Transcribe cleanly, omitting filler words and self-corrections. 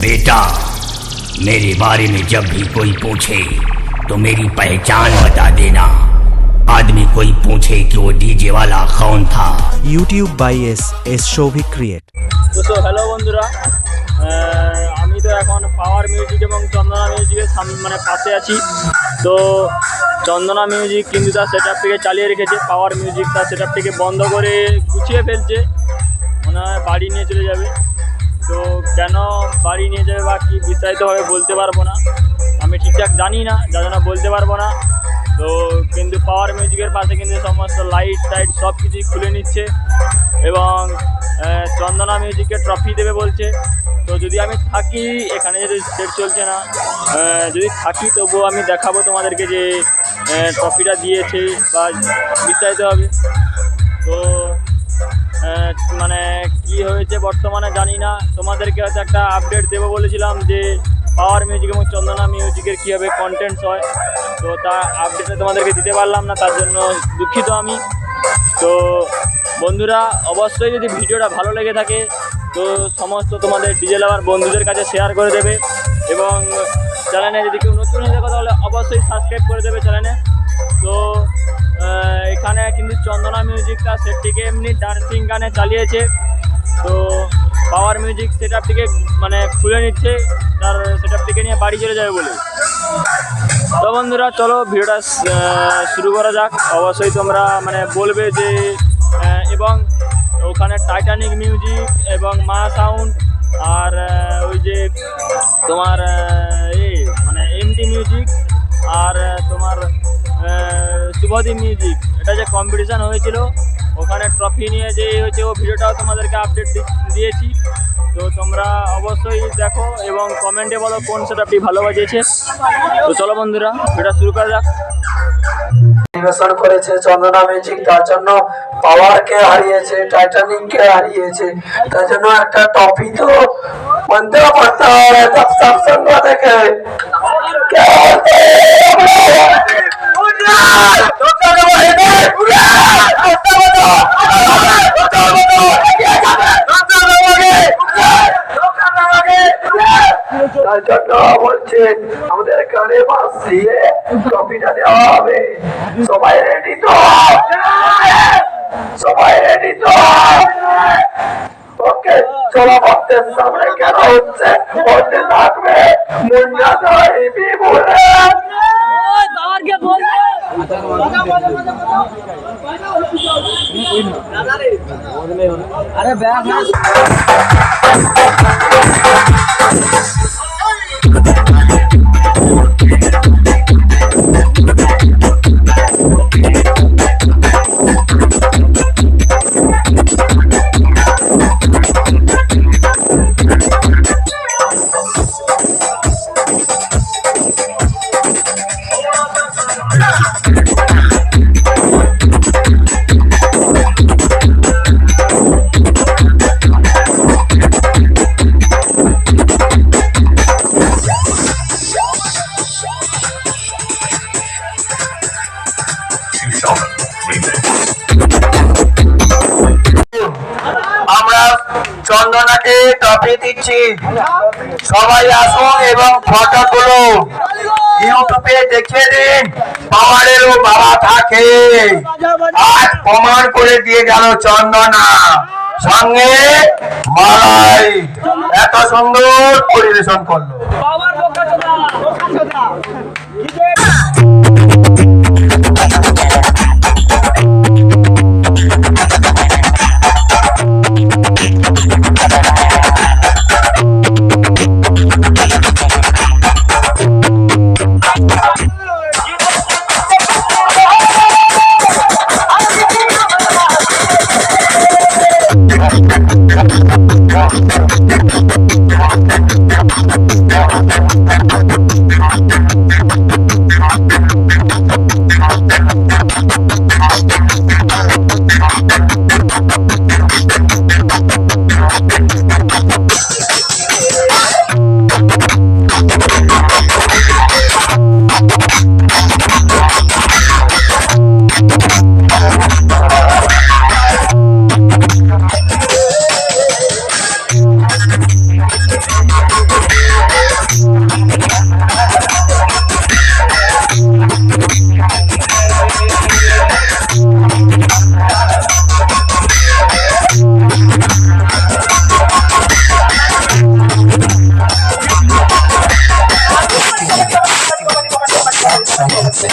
बेटा, मेरे बारे में जब भी कोई पूछे तो मेरी पहचान बता देना। आदमी कोई पूछे कि वो डीजे वाला कौन था। YouTube by S Shovik Create। তো হ্যালো বন্ধুরা, আমি তো এখন পাওয়ার মিউজিক এবং চন্দনা মিউজিকের মানে পাশে আছি। তো চন্দনা মিউজিক কিন্তু তার সেট আপটিকে চালিয়ে রেখেছে, পাওয়ার মিউজিক তার সেট আপটিকে বন্ধ করে গুছিয়ে ফেলছে, মনে হয় বাড়ি নিয়ে চলে যাবে। তো কেন বাড়ি নিয়ে যাবে বা কী বিস্তারিতভাবে বলতে পারবো না, আমি ঠিকঠাক জানি না, যার জন্য বলতে পারবো না। তো কিন্তু পাওয়ার মিউজিকের পাশে কিন্তু সমস্ত লাইট টাইট সব কিছুই খুলে নিচ্ছে এবং চন্দনা মিউজিককে ট্রফি দেবে বলছে। তো যদি আমি থাকি এখানে, যদি সেট চলছে না, যদি থাকি তবুও আমি দেখাবো তোমাদেরকে যে ট্রফিটা দিয়েছে বা বিস্তারিত হবে। তো মানে কি হয়েছে বর্তমানে জানি না, তোমাদেরকে হয়তো একটা আপডেট দেবো বলেছিলাম যে পাওয়ার মিউজিক এবং চন্দনা মিউজিকের কীভাবে কন্টেন্টস হয়। তো তার আপডেটটা তোমাদেরকে দিতে পারলাম না, তার জন্য দুঃখিত আমি। তো বন্ধুরা, অবশ্যই যদি ভিডিওটা ভালো লেগে থাকে তো সমস্ত তোমাদের ডিজে লাভার বন্ধুদের কাছে শেয়ার করে দেবে এবং চ্যানেলে যদি কেউ নতুন হয়ে থাকে তাহলে অবশ্যই সাবস্ক্রাইব করে দেবে চ্যানেলে। তো এখানে কিন্তু চন্দনা মিউজিক তার সেটটিকে এমনি ডান্সিং গানে চালিয়েছে। তো পাওয়ার মিউজিক সেট আপটিকে মানে খুলে নিচ্ছে, তার সেট আপটিকে নিয়ে বাড়ি চলে যাবে বলে। তো বন্ধুরা, চলো ভিডিওটা শুরু করা যাক। অবশ্যই তোমরা মানে বলবে যে এবং ওখানে টাইটানিক মিউজিক এবং মা সাউন্ড আর ওই যে তোমার মানে এমটি মিউজিক আর তোমার শুভদীপ মিউজিক, এটা যে কম্পিটিশান হয়েছিল ওখানে ট্রফি নিয়ে যে হয়েছে, ও ভিডিওটাও তোমাদেরকে আপডেট দিয়েছি। তো তোমরা অবশ্যই দেখো এবং কমেন্টে বলো কোন সেটআপটি ভালো বাজিয়েছে। তো চলো বন্ধুরা, ভিডিওটা শুরু করা যাক। পরিবেশন করেছে চন্দনা মিউজিক, তার জন্য পাওয়ারকে হারিয়েছে, টাইটানিককে হারিয়েছে, তার জন্য একটা টপি তো বন্ধ করতে হবে। সঙ্গ থেকে তার জন্য বলছেন আমাদের গানে বাস দিয়ে টপিটা দেওয়া হবে। সবাই রেডি তো? সবাই রেডি তো? ওকে, চলো ভক্তের সামনে কেন হচ্ছে বলতে থাকবে মুন্না সাহেবি বলে। আরে ব্যাগ আমরা চন্দনাকে টপি দিচ্ছি, সবাই আসুন এবং ফটোগুলো ইউটিউবে দেখে দিন। পাওয়ারেরও বাবা থাকে, আজ প্রমাণ করে দিয়ে গেল চন্দনা, সঙ্গে মালাই এত সুন্দর পরিবেশন করলো। যাচ্ছে